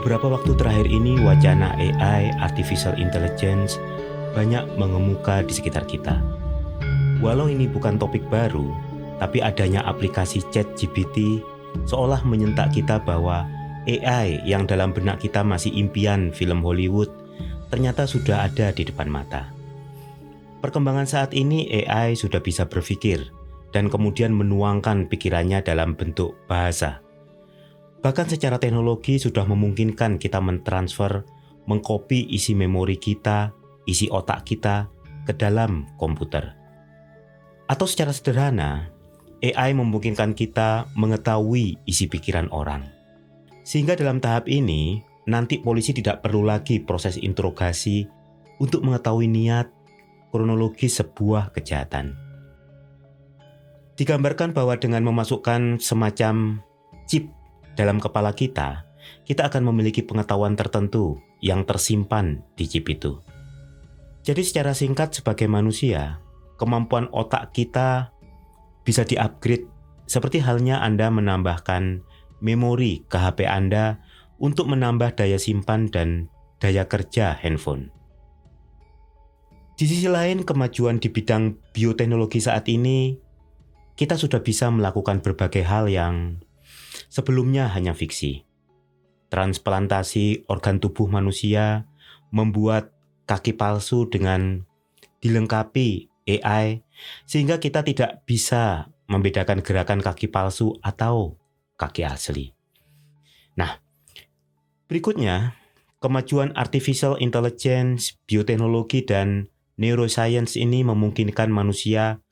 Beberapa waktu terakhir ini wacana AI, Artificial Intelligence, banyak mengemuka di sekitar kita. Walau ini bukan topik baru, tapi adanya aplikasi ChatGPT seolah menyentak kita bahwa AI yang dalam benak kita masih impian film Hollywood ternyata sudah ada di depan mata. Perkembangan saat ini AI sudah bisa berpikir dan kemudian menuangkan pikirannya dalam bentuk bahasa. Bahkan secara teknologi sudah memungkinkan kita mentransfer, mengcopy isi memori kita, isi otak kita ke dalam komputer. Atau secara sederhana, AI memungkinkan kita mengetahui isi pikiran orang. Sehingga dalam tahap ini, nanti polisi tidak perlu lagi proses interogasi untuk mengetahui niat, kronologi sebuah kejahatan. Digambarkan bahwa dengan memasukkan semacam chip dalam kepala kita akan memiliki pengetahuan tertentu yang tersimpan di chip itu. Jadi secara singkat sebagai manusia, kemampuan otak kita bisa di-upgrade seperti halnya Anda menambahkan memori ke HP Anda untuk menambah daya simpan dan daya kerja handphone. Di sisi lain, kemajuan di bidang bioteknologi saat ini, kita sudah bisa melakukan berbagai hal yang sebelumnya hanya fiksi. Transplantasi organ tubuh manusia, membuat kaki palsu dengan dilengkapi AI, sehingga kita tidak bisa membedakan gerakan kaki palsu atau kaki asli. Nah, berikutnya, kemajuan artificial intelligence, bioteknologi, dan neuroscience ini memungkinkan manusia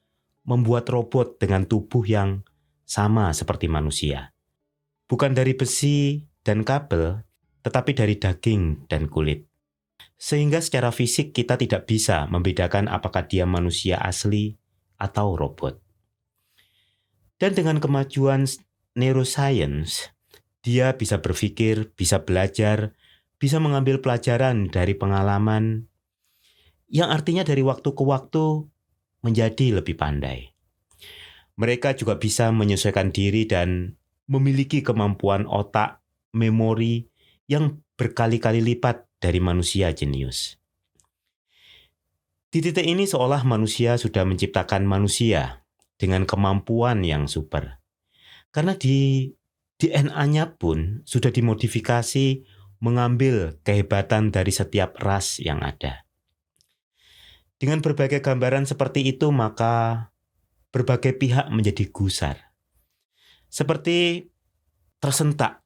membuat robot dengan tubuh yang sama seperti manusia. Bukan dari besi dan kabel, tetapi dari daging dan kulit. Sehingga secara fisik kita tidak bisa membedakan apakah dia manusia asli atau robot. Dan dengan kemajuan neuroscience, dia bisa berpikir, bisa belajar, bisa mengambil pelajaran dari pengalaman, yang artinya dari waktu ke waktu menjadi lebih pandai. Mereka juga bisa menyesuaikan diri dan memiliki kemampuan otak, memori yang berkali-kali lipat dari manusia jenius. Di titik ini seolah manusia sudah menciptakan manusia dengan kemampuan yang super. Karena di DNA-nya pun sudah dimodifikasi mengambil kehebatan dari setiap ras yang ada. Dengan berbagai gambaran seperti itu, maka berbagai pihak menjadi gusar. Seperti tersentak.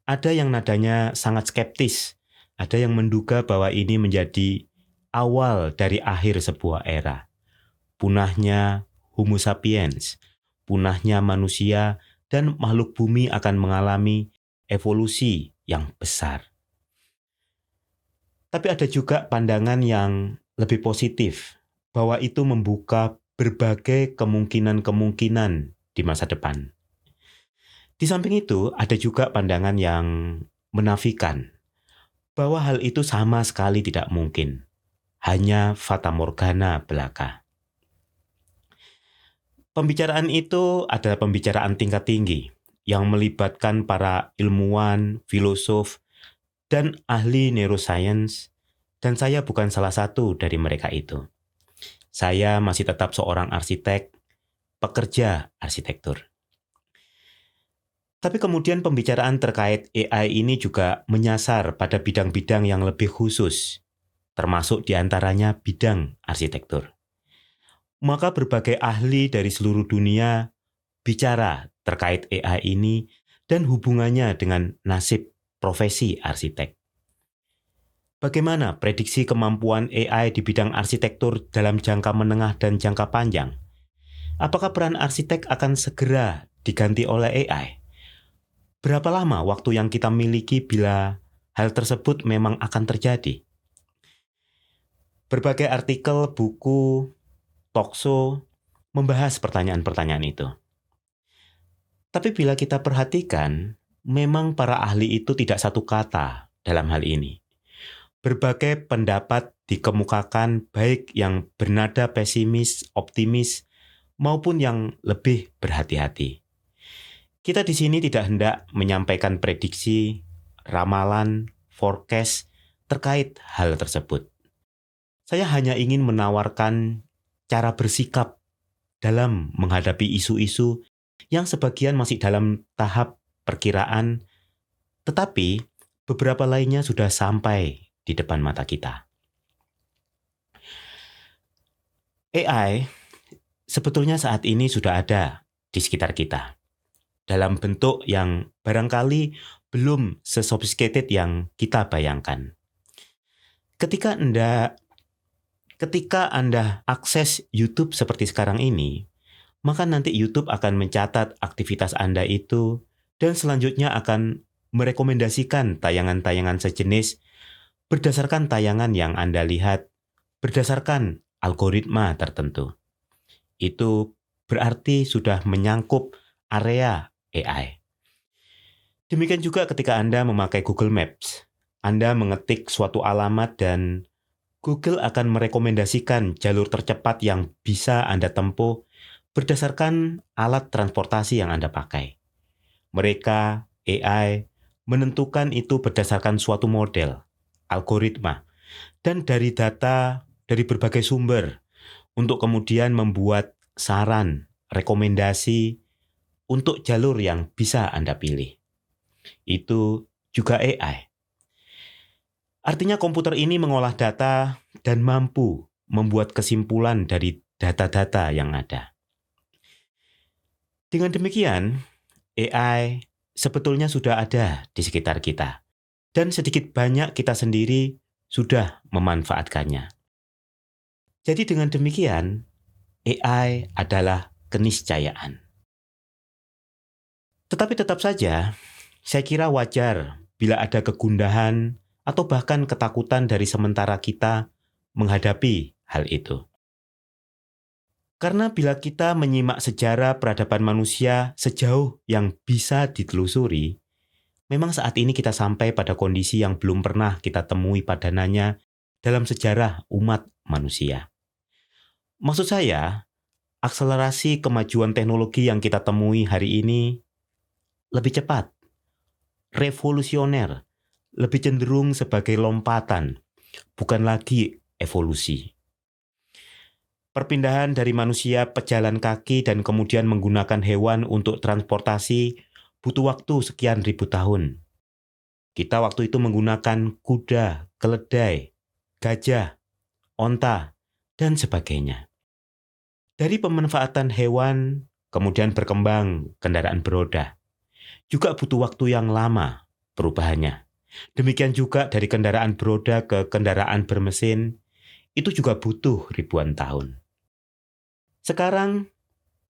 Ada yang nadanya sangat skeptis, ada yang menduga bahwa ini menjadi awal dari akhir sebuah era. Punahnya Homo sapiens, punahnya manusia, dan makhluk bumi akan mengalami evolusi yang besar. Tapi ada juga pandangan yang lebih positif, bahwa itu membuka berbagai kemungkinan-kemungkinan di masa depan. Di samping itu, ada juga pandangan yang menafikan bahwa hal itu sama sekali tidak mungkin, hanya fata morgana belaka. Pembicaraan itu adalah pembicaraan tingkat tinggi yang melibatkan para ilmuwan, filosof, dan ahli neuroscience, dan saya bukan salah satu dari mereka itu. Saya masih tetap seorang arsitek, pekerja arsitektur. Tapi kemudian pembicaraan terkait AI ini juga menyasar pada bidang-bidang yang lebih khusus, termasuk diantaranya bidang arsitektur. Maka berbagai ahli dari seluruh dunia bicara terkait AI ini dan hubungannya dengan nasib profesi arsitek. Bagaimana prediksi kemampuan AI di bidang arsitektur dalam jangka menengah dan jangka panjang? Apakah peran arsitek akan segera diganti oleh AI? Berapa lama waktu yang kita miliki bila hal tersebut memang akan terjadi? Berbagai artikel, buku, talkshow membahas pertanyaan-pertanyaan itu. Tapi bila kita perhatikan, memang para ahli itu tidak satu kata dalam hal ini. Berbagai pendapat dikemukakan baik yang bernada pesimis, optimis, maupun yang lebih berhati-hati. Kita di sini tidak hendak menyampaikan prediksi, ramalan, forecast terkait hal tersebut. Saya hanya ingin menawarkan cara bersikap dalam menghadapi isu-isu yang sebagian masih dalam tahap perkiraan, tetapi beberapa lainnya sudah sampai di depan mata kita. AI sebetulnya saat ini sudah ada di sekitar kita, dalam bentuk yang barangkali belum sesophisticated yang kita bayangkan. Ketika Anda akses YouTube seperti sekarang ini, maka nanti YouTube akan mencatat aktivitas Anda itu dan selanjutnya akan merekomendasikan tayangan-tayangan sejenis berdasarkan tayangan yang Anda lihat, berdasarkan algoritma tertentu. Itu berarti sudah menyangkup area AI. Demikian juga ketika Anda memakai Google Maps. Anda mengetik suatu alamat dan Google akan merekomendasikan jalur tercepat yang bisa Anda tempuh berdasarkan alat transportasi yang Anda pakai. Mereka, AI, menentukan itu berdasarkan suatu model, algoritma, dan dari data dari berbagai sumber untuk kemudian membuat saran, rekomendasi untuk jalur yang bisa Anda pilih. Itu juga AI. Artinya komputer ini mengolah data dan mampu membuat kesimpulan dari data-data yang ada. Dengan demikian, AI sebetulnya sudah ada di sekitar kita. Dan sedikit banyak kita sendiri sudah memanfaatkannya. Jadi dengan demikian, AI adalah keniscayaan. Tetapi tetap saja, saya kira wajar bila ada kegundahan atau bahkan ketakutan dari sementara kita menghadapi hal itu. Karena bila kita menyimak sejarah peradaban manusia sejauh yang bisa ditelusuri, memang saat ini kita sampai pada kondisi yang belum pernah kita temui padanannya dalam sejarah umat manusia. Maksud saya, akselerasi kemajuan teknologi yang kita temui hari ini lebih cepat, revolusioner, lebih cenderung sebagai lompatan, bukan lagi evolusi. Perpindahan dari manusia pejalan kaki dan kemudian menggunakan hewan untuk transportasi butuh waktu sekian ribu tahun. Kita waktu itu menggunakan kuda, keledai, gajah, onta, dan sebagainya. Dari pemanfaatan hewan, kemudian berkembang kendaraan beroda. Juga butuh waktu yang lama perubahannya. Demikian juga dari kendaraan beroda ke kendaraan bermesin, itu juga butuh ribuan tahun. Sekarang,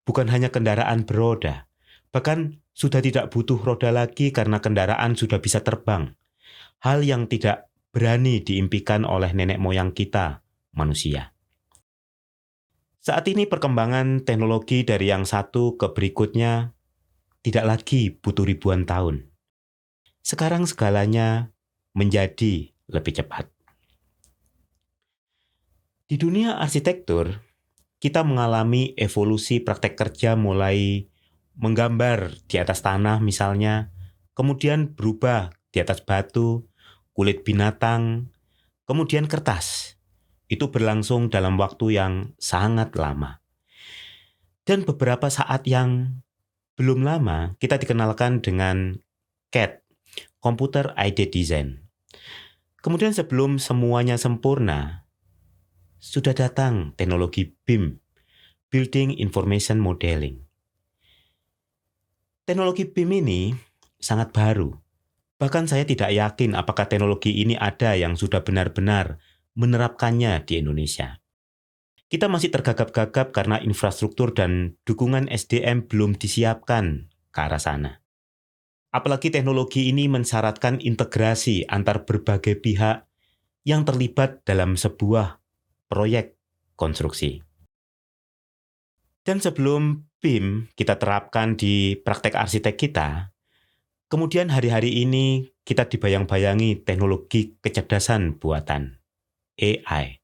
bukan hanya kendaraan beroda, bahkan sudah tidak butuh roda lagi karena kendaraan sudah bisa terbang. Hal yang tidak berani diimpikan oleh nenek moyang kita, manusia. Saat ini perkembangan teknologi dari yang satu ke berikutnya tidak lagi butuh ribuan tahun. Sekarang segalanya menjadi lebih cepat. Di dunia arsitektur, kita mengalami evolusi praktek kerja mulai menggambar di atas tanah misalnya, kemudian berubah di atas batu, kulit binatang, kemudian kertas. Itu berlangsung dalam waktu yang sangat lama. Dan beberapa saat yang belum lama, kita dikenalkan dengan CAD, Computer Aided Design. Kemudian sebelum semuanya sempurna, sudah datang teknologi BIM, Building Information Modeling. Teknologi BIM ini sangat baru. Bahkan saya tidak yakin apakah teknologi ini ada yang sudah benar-benar menerapkannya di Indonesia. Kita masih tergagap-gagap karena infrastruktur dan dukungan SDM belum disiapkan ke arah sana. Apalagi teknologi ini mensyaratkan integrasi antar berbagai pihak yang terlibat dalam sebuah proyek konstruksi. Dan sebelum BIM kita terapkan di praktek arsitek kita, kemudian hari-hari ini kita dibayang-bayangi teknologi kecerdasan buatan, AI,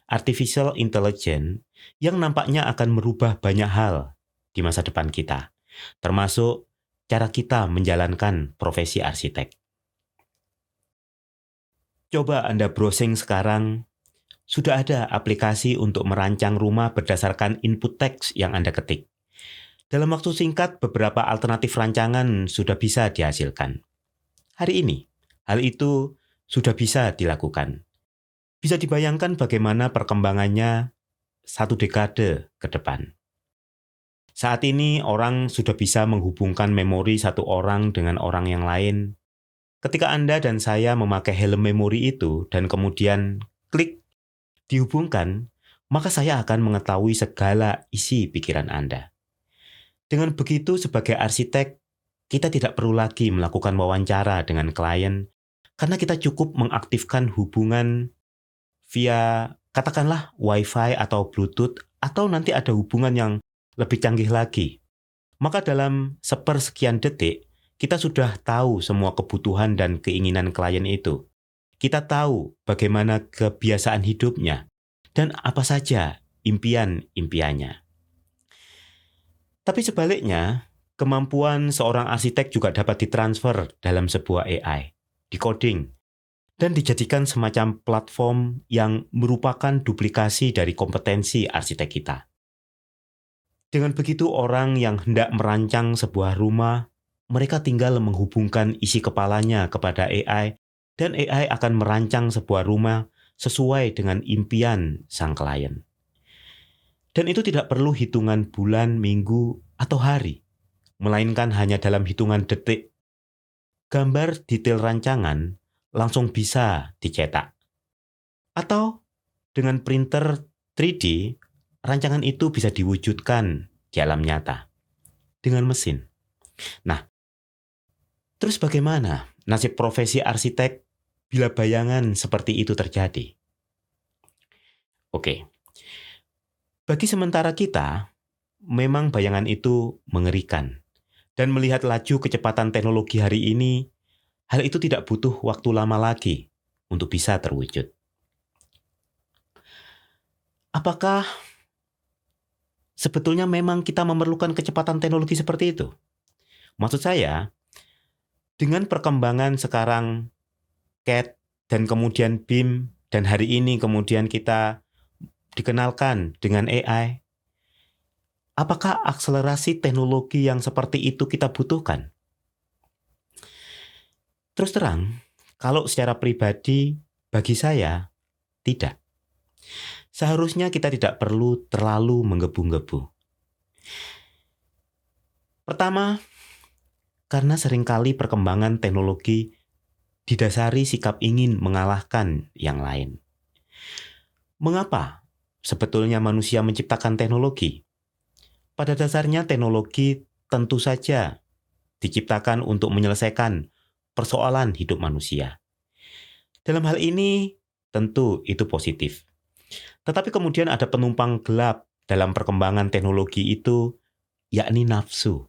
Artificial Intelligence, yang nampaknya akan merubah banyak hal di masa depan kita, termasuk cara kita menjalankan profesi arsitek. Coba Anda browsing sekarang, sudah ada aplikasi untuk merancang rumah berdasarkan input teks yang Anda ketik. Dalam waktu singkat, beberapa alternatif rancangan sudah bisa dihasilkan. Hari ini, hal itu sudah bisa dilakukan. Bisa dibayangkan bagaimana perkembangannya 1 dekade ke depan. Saat ini, orang sudah bisa menghubungkan memori satu orang dengan orang yang lain. Ketika Anda dan saya memakai helm memori itu dan kemudian klik dihubungkan, maka saya akan mengetahui segala isi pikiran Anda. Dengan begitu, sebagai arsitek, kita tidak perlu lagi melakukan wawancara dengan klien karena kita cukup mengaktifkan hubungan via katakanlah Wi-Fi atau Bluetooth atau nanti ada hubungan yang lebih canggih lagi. Maka dalam sepersekian detik, kita sudah tahu semua kebutuhan dan keinginan klien itu. Kita tahu bagaimana kebiasaan hidupnya dan apa saja impian-impiannya. Tapi sebaliknya, kemampuan seorang arsitek juga dapat ditransfer dalam sebuah AI, decoding, dan dijadikan semacam platform yang merupakan duplikasi dari kompetensi arsitek kita. Dengan begitu, orang yang hendak merancang sebuah rumah, mereka tinggal menghubungkan isi kepalanya kepada AI, dan AI akan merancang sebuah rumah sesuai dengan impian sang klien. Dan itu tidak perlu hitungan bulan, minggu, atau hari, melainkan hanya dalam hitungan detik. Gambar detail rancangan langsung bisa dicetak. Atau dengan printer 3D, rancangan itu bisa diwujudkan di alam nyata dengan mesin. Nah, terus bagaimana nasib profesi arsitek bila bayangan seperti itu terjadi? Oke, bagi sementara kita, memang bayangan itu mengerikan. Dan melihat laju kecepatan teknologi hari ini, hal itu tidak butuh waktu lama lagi untuk bisa terwujud. Apakah sebetulnya memang kita memerlukan kecepatan teknologi seperti itu? Maksud saya, dengan perkembangan sekarang CAD dan kemudian BIM dan hari ini kemudian kita dikenalkan dengan AI, apakah akselerasi teknologi yang seperti itu kita butuhkan? Terus terang, kalau secara pribadi, bagi saya, tidak. Seharusnya kita tidak perlu terlalu menggebu-gebu. Pertama, karena seringkali perkembangan teknologi didasari sikap ingin mengalahkan yang lain. Mengapa sebetulnya manusia menciptakan teknologi? Pada dasarnya teknologi tentu saja diciptakan untuk menyelesaikan persoalan hidup manusia. Dalam hal ini, tentu itu positif. Tetapi kemudian ada penumpang gelap dalam perkembangan teknologi itu, yakni nafsu,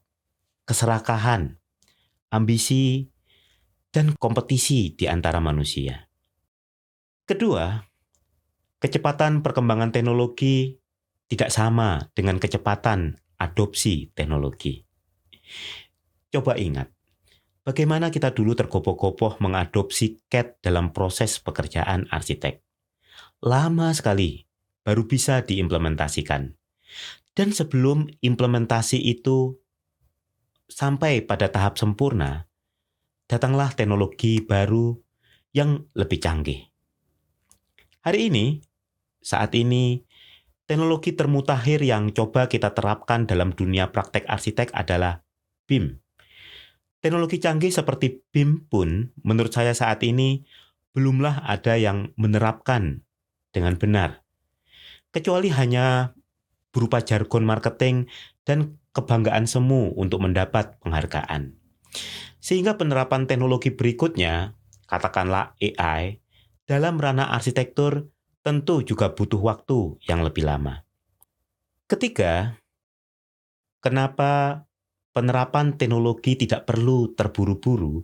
keserakahan, ambisi, dan kompetisi di antara manusia. Kedua, kecepatan perkembangan teknologi tidak sama dengan kecepatan adopsi teknologi. Coba ingat, bagaimana kita dulu tergopoh-gopoh mengadopsi CAD dalam proses pekerjaan arsitek. Lama sekali baru bisa diimplementasikan. Dan sebelum implementasi itu sampai pada tahap sempurna, datanglah teknologi baru yang lebih canggih. Hari ini, saat ini, teknologi termutakhir yang coba kita terapkan dalam dunia praktek arsitek adalah BIM. Teknologi canggih seperti BIM pun, menurut saya saat ini, belumlah ada yang menerapkan dengan benar. Kecuali hanya berupa jargon marketing dan kebanggaan semu untuk mendapat penghargaan. Sehingga penerapan teknologi berikutnya, katakanlah AI, dalam ranah arsitektur tentu juga butuh waktu yang lebih lama. Ketiga, kenapa penerapan teknologi tidak perlu terburu-buru?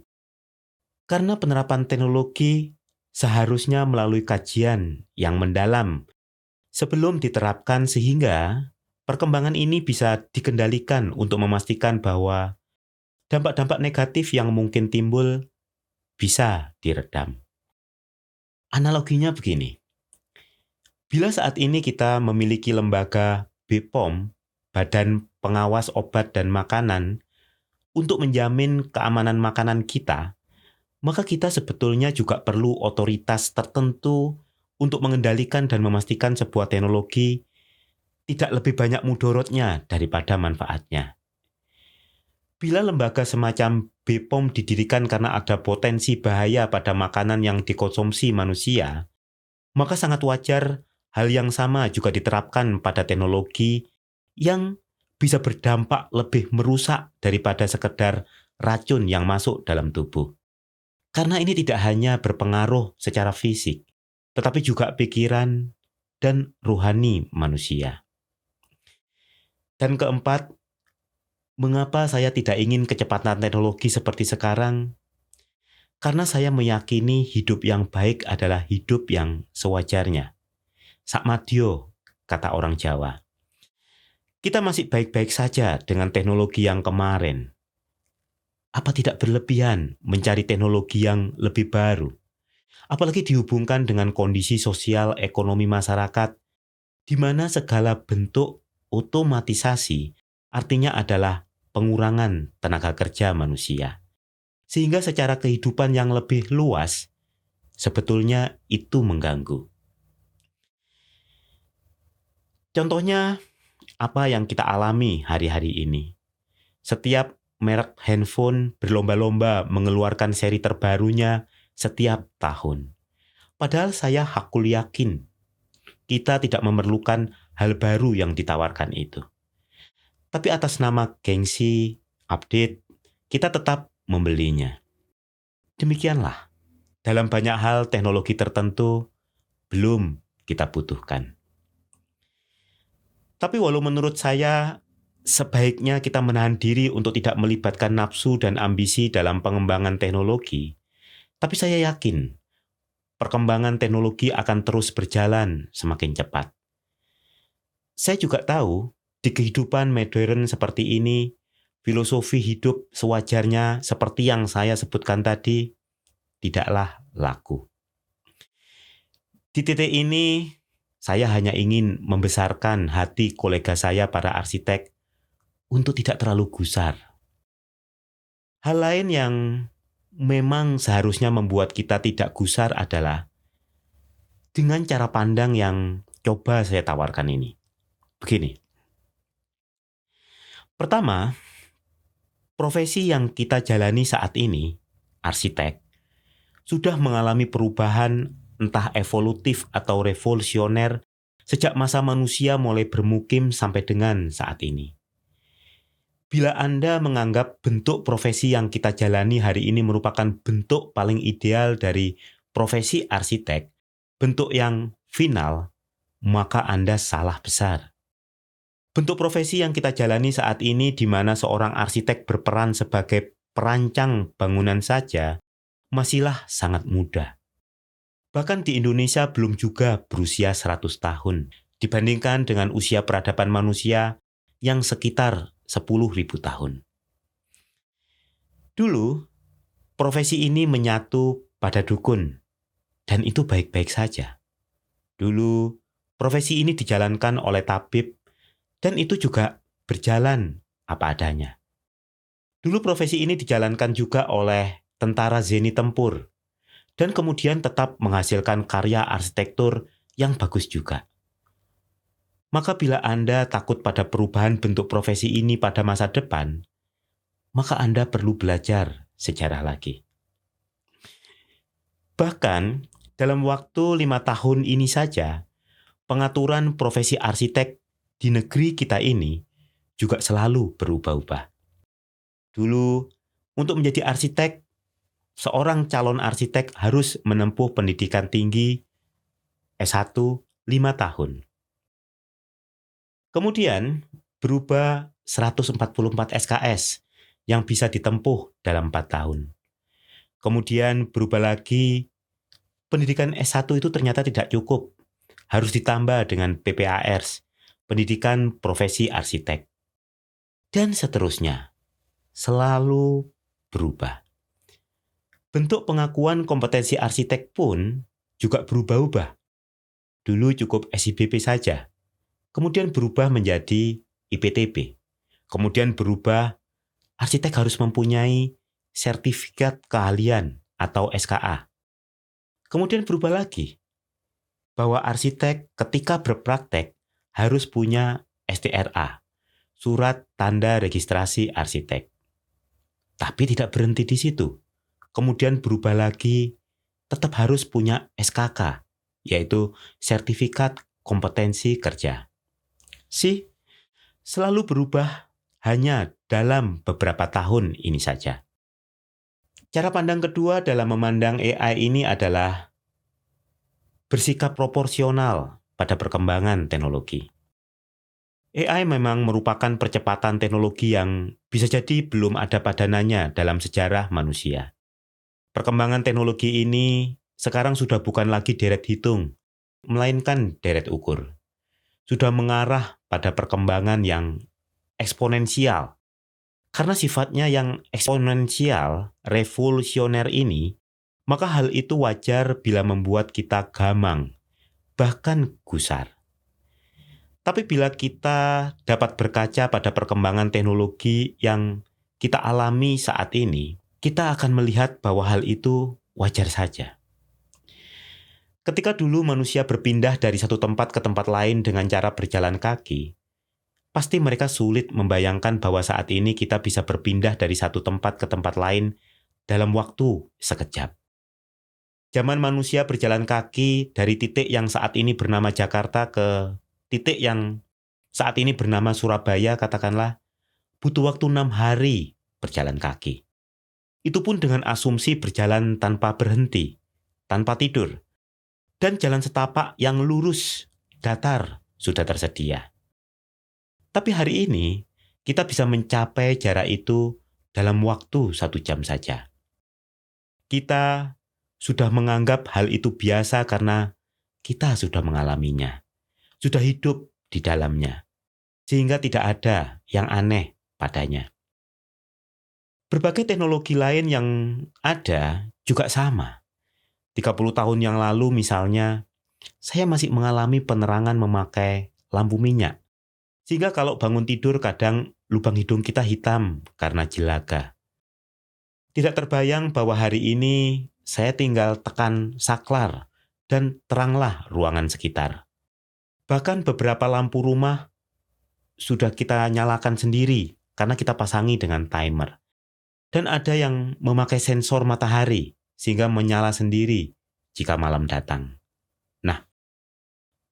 Karena penerapan teknologi seharusnya melalui kajian yang mendalam sebelum diterapkan sehingga perkembangan ini bisa dikendalikan untuk memastikan bahwa dampak-dampak negatif yang mungkin timbul bisa diredam. Analoginya begini, bila saat ini kita memiliki lembaga BPOM, Badan Pengawas Obat dan Makanan, untuk menjamin keamanan makanan kita, maka kita sebetulnya juga perlu otoritas tertentu untuk mengendalikan dan memastikan sebuah teknologi tidak lebih banyak mudorotnya daripada manfaatnya. Bila lembaga semacam BPOM didirikan karena ada potensi bahaya pada makanan yang dikonsumsi manusia, maka sangat wajar hal yang sama juga diterapkan pada teknologi yang bisa berdampak lebih merusak daripada sekedar racun yang masuk dalam tubuh. Karena ini tidak hanya berpengaruh secara fisik, tetapi juga pikiran dan rohani manusia. Dan keempat, mengapa saya tidak ingin kecepatan teknologi seperti sekarang? Karena saya meyakini hidup yang baik adalah hidup yang sewajarnya. Sakmadyo, kata orang Jawa. Kita masih baik-baik saja dengan teknologi yang kemarin. Apa tidak berlebihan mencari teknologi yang lebih baru? Apalagi dihubungkan dengan kondisi sosial ekonomi masyarakat, di mana segala bentuk otomatisasi artinya adalah pengurangan tenaga kerja manusia. Sehingga secara kehidupan yang lebih luas, sebetulnya itu mengganggu. Contohnya, apa yang kita alami hari-hari ini. Setiap merek handphone berlomba-lomba mengeluarkan seri terbarunya setiap tahun. Padahal saya hakul yakin kita tidak memerlukan hal baru yang ditawarkan itu. Tapi atas nama gengsi, update, kita tetap membelinya. Demikianlah, dalam banyak hal teknologi tertentu belum kita butuhkan. Tapi walau menurut saya, sebaiknya kita menahan diri untuk tidak melibatkan nafsu dan ambisi dalam pengembangan teknologi, tapi saya yakin perkembangan teknologi akan terus berjalan semakin cepat. Saya juga tahu, di kehidupan modern seperti ini, filosofi hidup sewajarnya seperti yang saya sebutkan tadi, tidaklah laku. Di titik ini, saya hanya ingin membesarkan hati kolega saya para arsitek untuk tidak terlalu gusar. Hal lain yang memang seharusnya membuat kita tidak gusar adalah dengan cara pandang yang coba saya tawarkan ini. Begini. Pertama, profesi yang kita jalani saat ini, arsitek, sudah mengalami perubahan entah evolutif atau revolusioner sejak masa manusia mulai bermukim sampai dengan saat ini. Bila Anda menganggap bentuk profesi yang kita jalani hari ini merupakan bentuk paling ideal dari profesi arsitek, bentuk yang final, maka Anda salah besar. Bentuk profesi yang kita jalani saat ini di mana seorang arsitek berperan sebagai perancang bangunan saja, masihlah sangat muda. Bahkan di Indonesia belum juga berusia 100 tahun, dibandingkan dengan usia peradaban manusia yang sekitar 10.000 tahun. Dulu, profesi ini menyatu pada dukun, dan itu baik-baik saja. Dulu, profesi ini dijalankan oleh tabib, dan itu juga berjalan apa adanya. Dulu profesi ini dijalankan juga oleh tentara zeni tempur, dan kemudian tetap menghasilkan karya arsitektur yang bagus juga. Maka bila Anda takut pada perubahan bentuk profesi ini pada masa depan, maka Anda perlu belajar sejarah lagi. Bahkan, dalam waktu 5 tahun ini saja, pengaturan profesi arsitek di negeri kita ini juga selalu berubah-ubah. Dulu, untuk menjadi arsitek, seorang calon arsitek harus menempuh pendidikan tinggi S1 5 tahun. Kemudian, berubah 144 SKS yang bisa ditempuh dalam 4 tahun. Kemudian berubah lagi, pendidikan S1 itu ternyata tidak cukup. Harus ditambah dengan PPARS, pendidikan profesi arsitek. Dan seterusnya, selalu berubah. Bentuk pengakuan kompetensi arsitek pun juga berubah-ubah. Dulu cukup SIBP saja, kemudian berubah menjadi IPTP, kemudian berubah arsitek harus mempunyai sertifikat keahlian atau SKA. Kemudian berubah lagi, bahwa arsitek ketika berpraktek harus punya STRA, Surat Tanda Registrasi Arsitek. Tapi tidak berhenti di situ. Kemudian berubah lagi, tetap harus punya SKK, yaitu Sertifikat Kompetensi Kerja. Selalu berubah hanya dalam beberapa tahun ini saja. Cara pandang kedua dalam memandang AI ini adalah bersikap proporsional pada perkembangan teknologi. AI memang merupakan percepatan teknologi yang bisa jadi belum ada padanannya dalam sejarah manusia. Perkembangan teknologi ini sekarang sudah bukan lagi deret hitung, melainkan deret ukur. Sudah mengarah pada perkembangan yang eksponensial. Karena sifatnya yang eksponensial, revolusioner ini, maka hal itu wajar bila membuat kita gamang, bahkan gusar. Tapi bila kita dapat berkaca pada perkembangan teknologi yang kita alami saat ini, kita akan melihat bahwa hal itu wajar saja. Ketika dulu manusia berpindah dari satu tempat ke tempat lain dengan cara berjalan kaki, pasti mereka sulit membayangkan bahwa saat ini kita bisa berpindah dari satu tempat ke tempat lain dalam waktu sekejap. Zaman manusia berjalan kaki dari titik yang saat ini bernama Jakarta ke titik yang saat ini bernama Surabaya, katakanlah, butuh waktu 6 hari berjalan kaki. Itu pun dengan asumsi berjalan tanpa berhenti, tanpa tidur, dan jalan setapak yang lurus, datar, sudah tersedia. Tapi hari ini, kita bisa mencapai jarak itu dalam waktu 1 jam saja. Kita sudah menganggap hal itu biasa karena kita sudah mengalaminya, sudah hidup di dalamnya, sehingga tidak ada yang aneh padanya. Berbagai teknologi lain yang ada juga sama. 30 tahun yang lalu misalnya, saya masih mengalami penerangan memakai lampu minyak. Sehingga kalau bangun tidur kadang lubang hidung kita hitam karena jelaga. Tidak terbayang bahwa hari ini saya tinggal tekan saklar dan teranglah ruangan sekitar. Bahkan beberapa lampu rumah sudah kita nyalakan sendiri karena kita pasangi dengan timer. Dan ada yang memakai sensor matahari sehingga menyala sendiri jika malam datang. Nah,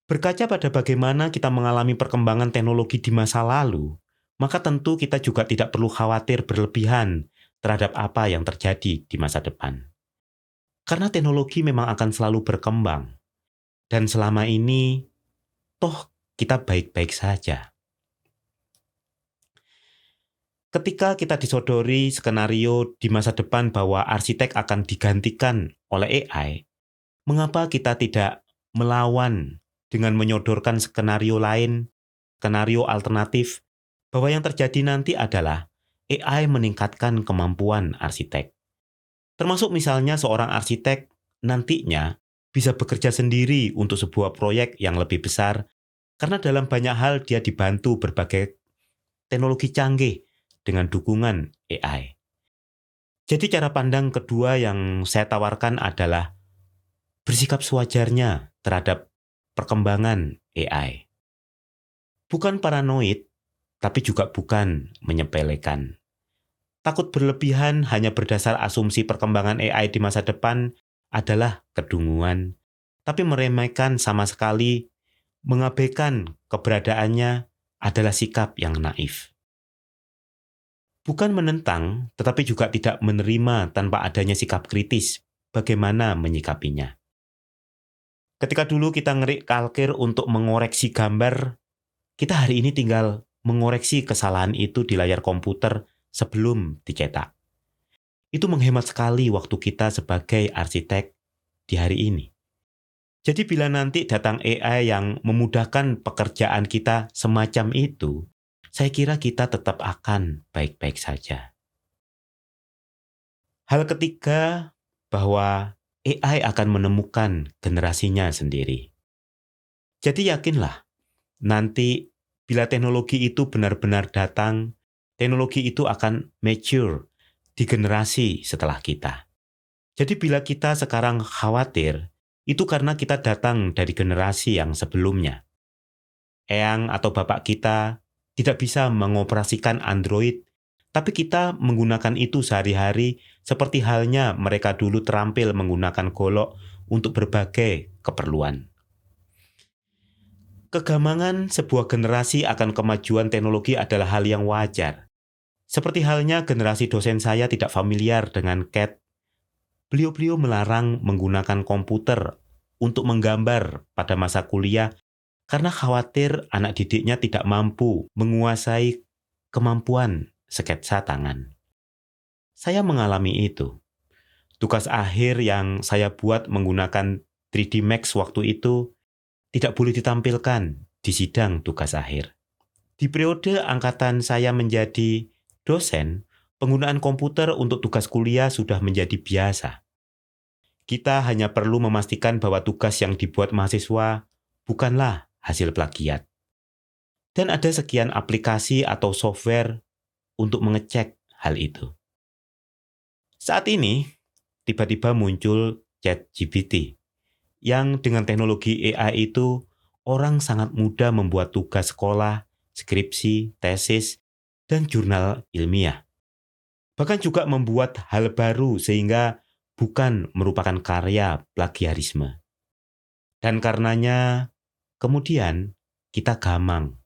berkaca pada bagaimana kita mengalami perkembangan teknologi di masa lalu, maka tentu kita juga tidak perlu khawatir berlebihan terhadap apa yang terjadi di masa depan. Karena teknologi memang akan selalu berkembang. Dan selama ini, toh kita baik-baik saja. Ketika kita disodori skenario di masa depan bahwa arsitek akan digantikan oleh AI, mengapa kita tidak melawan dengan menyodorkan skenario lain, skenario alternatif, bahwa yang terjadi nanti adalah AI meningkatkan kemampuan arsitek. Termasuk misalnya seorang arsitek nantinya bisa bekerja sendiri untuk sebuah proyek yang lebih besar, karena dalam banyak hal dia dibantu berbagai teknologi canggih dengan dukungan AI. Jadi cara pandang kedua yang saya tawarkan adalah bersikap sewajarnya terhadap perkembangan AI. Bukan paranoid, tapi juga bukan menyepelekan. Takut berlebihan hanya berdasar asumsi perkembangan AI di masa depan adalah kedunguan, tapi meremehkan sama sekali, mengabaikan keberadaannya adalah sikap yang naif. Bukan menentang, tetapi juga tidak menerima tanpa adanya sikap kritis bagaimana menyikapinya. Ketika dulu kita ngerik kalkir untuk mengoreksi gambar, kita hari ini tinggal mengoreksi kesalahan itu di layar komputer sebelum dicetak. Itu menghemat sekali waktu kita sebagai arsitek di hari ini. Jadi bila nanti datang AI yang memudahkan pekerjaan kita semacam itu, saya kira kita tetap akan baik-baik saja. Hal ketiga, bahwa AI akan menemukan generasinya sendiri. Jadi yakinlah, nanti bila teknologi itu benar-benar datang, teknologi itu akan mature di generasi setelah kita. Jadi bila kita sekarang khawatir, itu karena kita datang dari generasi yang sebelumnya. Eyang atau bapak kita tidak bisa mengoperasikan Android, tapi kita menggunakan itu sehari-hari seperti halnya mereka dulu terampil menggunakan golok untuk berbagai keperluan. Kegamangan sebuah generasi akan kemajuan teknologi adalah hal yang wajar. Seperti halnya generasi dosen saya tidak familiar dengan CAD, beliau-beliau melarang menggunakan komputer untuk menggambar pada masa kuliah karena khawatir anak didiknya tidak mampu menguasai kemampuan sketsa tangan. Saya mengalami itu. Tugas akhir yang saya buat menggunakan 3D Max waktu itu tidak boleh ditampilkan di sidang tugas akhir. Di periode angkatan saya menjadi dosen, penggunaan komputer untuk tugas kuliah sudah menjadi biasa. Kita hanya perlu memastikan bahwa tugas yang dibuat mahasiswa bukanlah hasil plagiat. Dan ada sekian aplikasi atau software untuk mengecek hal itu. Saat ini, tiba-tiba muncul ChatGPT, yang dengan teknologi AI itu, orang sangat mudah membuat tugas sekolah, skripsi, tesis, dan jurnal ilmiah. Bahkan juga membuat hal baru sehingga bukan merupakan karya plagiarisme. Dan karenanya, kemudian kita gamang.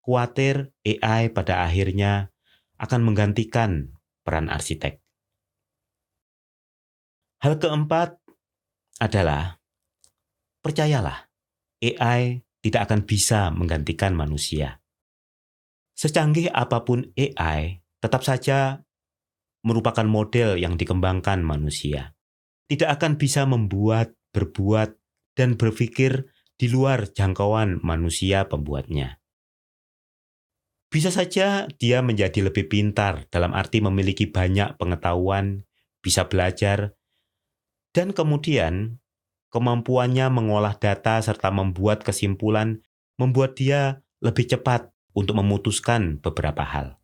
Khawatir AI pada akhirnya akan menggantikan peran arsitek. Hal keempat adalah, percayalah, AI tidak akan bisa menggantikan manusia. Secanggih apapun AI, tetap saja merupakan model yang dikembangkan manusia. Tidak akan bisa membuat, berbuat, dan berpikir di luar jangkauan manusia pembuatnya. Bisa saja dia menjadi lebih pintar dalam arti memiliki banyak pengetahuan, bisa belajar, dan kemudian kemampuannya mengolah data serta membuat kesimpulan membuat dia lebih cepat untuk memutuskan beberapa hal.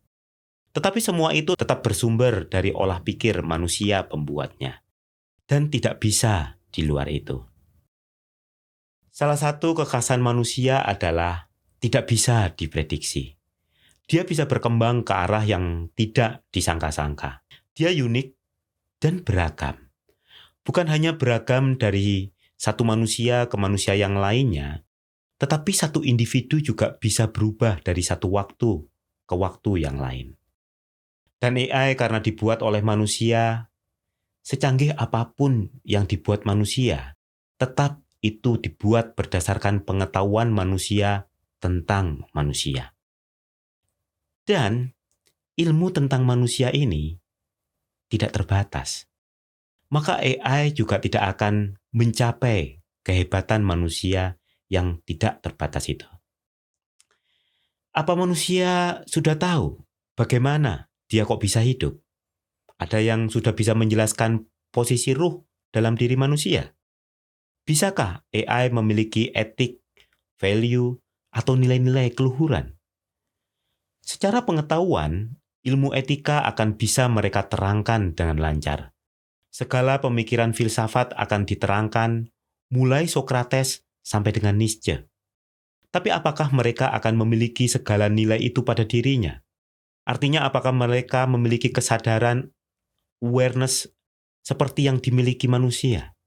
Tetapi semua itu tetap bersumber dari olah pikir manusia pembuatnya, dan tidak bisa di luar itu. Salah satu kekhasan manusia adalah tidak bisa diprediksi. Dia bisa berkembang ke arah yang tidak disangka-sangka. Dia unik dan beragam. Bukan hanya beragam dari satu manusia ke manusia yang lainnya, tetapi satu individu juga bisa berubah dari satu waktu ke waktu yang lain. Dan AI karena dibuat oleh manusia, secanggih apapun yang dibuat manusia, tetap itu dibuat berdasarkan pengetahuan manusia tentang manusia. Dan ilmu tentang manusia ini tidak terbatas. Maka AI juga tidak akan mencapai kehebatan manusia yang tidak terbatas itu. Apa manusia sudah tahu bagaimana dia kok bisa hidup? Ada yang sudah bisa menjelaskan posisi ruh dalam diri manusia? Bisakah AI memiliki etik, value, atau nilai-nilai keluhuran? Secara pengetahuan, ilmu etika akan bisa mereka terangkan dengan lancar. Segala pemikiran filsafat akan diterangkan, mulai Sokrates sampai dengan Nietzsche. Tapi apakah mereka akan memiliki segala nilai itu pada dirinya? Artinya apakah mereka memiliki kesadaran, awareness, seperti yang dimiliki manusia?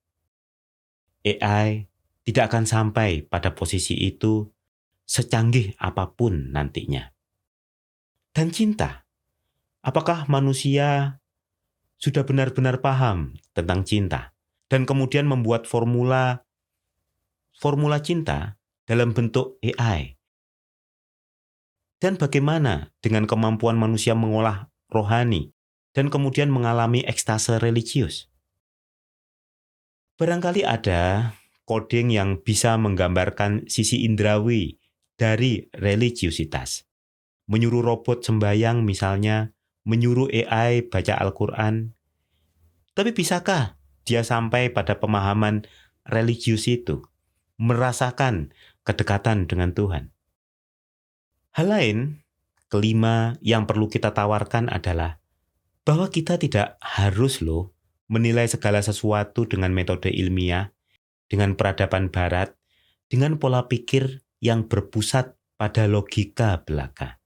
AI tidak akan sampai pada posisi itu secanggih apapun nantinya. Dan cinta, apakah manusia sudah benar-benar paham tentang cinta dan kemudian membuat formula cinta dalam bentuk AI? Dan bagaimana dengan kemampuan manusia mengolah rohani dan kemudian mengalami ekstase religius? Barangkali ada coding yang bisa menggambarkan sisi indrawi dari religiusitas. Menyuruh robot sembahyang misalnya, menyuruh AI baca Al-Quran. Tapi bisakah dia sampai pada pemahaman religius itu, merasakan kedekatan dengan Tuhan. Hal lain, kelima yang perlu kita tawarkan adalah bahwa kita tidak harus menilai segala sesuatu dengan metode ilmiah, dengan peradaban barat, dengan pola pikir yang berpusat pada logika belaka.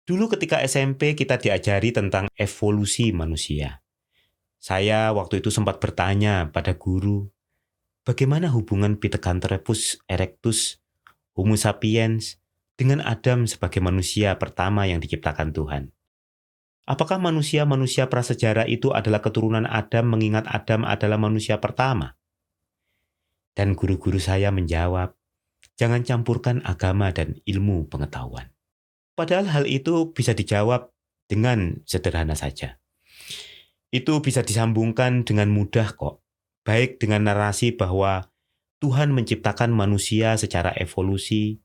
Dulu ketika SMP kita diajari tentang evolusi manusia. Saya waktu itu sempat bertanya pada guru, bagaimana hubungan Pithecanthropus erectus, Homo sapiens, dengan Adam sebagai manusia pertama yang diciptakan Tuhan? Apakah manusia-manusia prasejarah itu adalah keturunan Adam mengingat Adam adalah manusia pertama? Dan guru-guru saya menjawab, jangan campurkan agama dan ilmu pengetahuan. Padahal hal itu bisa dijawab dengan sederhana saja. Itu bisa disambungkan dengan mudah kok, baik dengan narasi bahwa Tuhan menciptakan manusia secara evolusi,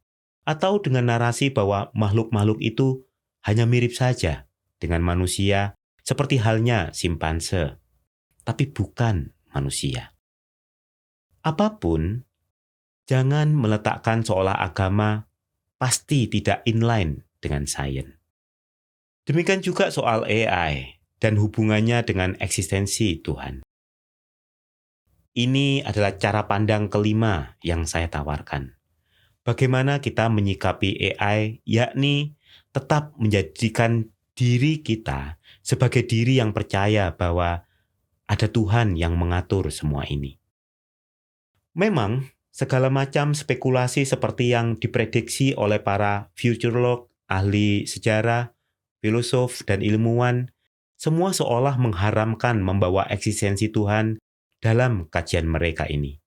atau dengan narasi bahwa makhluk-makhluk itu hanya mirip saja dengan manusia, seperti halnya simpanse, tapi bukan manusia. Apapun, jangan meletakkan seolah agama pasti tidak inline dengan sains. Demikian juga soal AI dan hubungannya dengan eksistensi Tuhan. Ini adalah cara pandang kelima yang saya tawarkan. Bagaimana kita menyikapi AI, yakni tetap menjadikan diri kita sebagai diri yang percaya bahwa ada Tuhan yang mengatur semua ini. Memang, segala macam spekulasi seperti yang diprediksi oleh para futurolog, ahli sejarah, filosof, dan ilmuwan, semua seolah mengharamkan membawa eksistensi Tuhan dalam kajian mereka ini.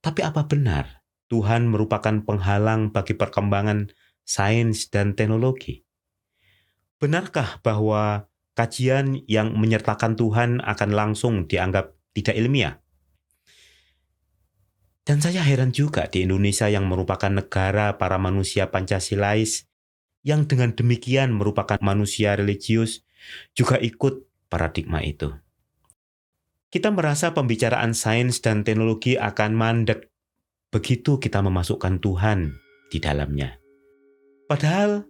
Tapi apa benar Tuhan merupakan penghalang bagi perkembangan sains dan teknologi? Benarkah bahwa kajian yang menyertakan Tuhan akan langsung dianggap tidak ilmiah? Dan saya heran juga di Indonesia yang merupakan negara para manusia Pancasilais, yang dengan demikian merupakan manusia religius, juga ikut paradigma itu. Kita merasa pembicaraan sains dan teknologi akan mandek begitu kita memasukkan Tuhan di dalamnya. Padahal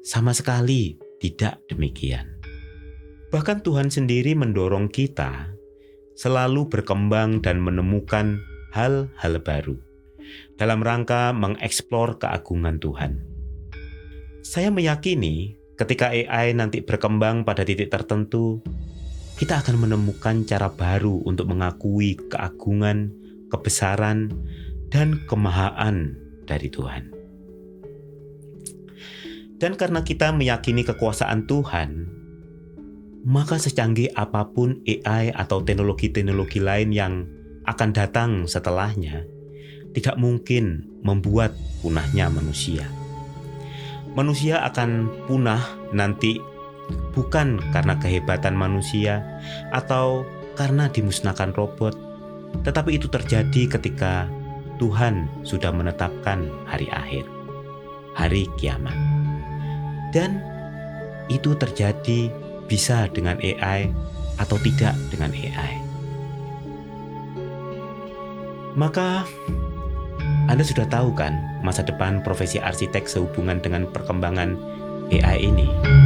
sama sekali tidak demikian. Bahkan Tuhan sendiri mendorong kita selalu berkembang dan menemukan hal-hal baru dalam rangka mengeksplor keagungan Tuhan. Saya meyakini ketika AI nanti berkembang pada titik tertentu, kita akan menemukan cara baru untuk mengakui keagungan, kebesaran, dan kemahaan dari Tuhan. Dan karena kita meyakini kekuasaan Tuhan, maka secanggih apapun AI atau teknologi-teknologi lain yang akan datang setelahnya, tidak mungkin membuat punahnya manusia. Manusia akan punah nanti bukan karena kehebatan manusia atau karena dimusnahkan robot, tetapi itu terjadi ketika Tuhan sudah menetapkan hari akhir, hari kiamat. Dan itu terjadi bisa dengan AI atau tidak dengan AI. Maka Anda sudah tahu kan masa depan profesi arsitek sehubungan dengan perkembangan AI ini?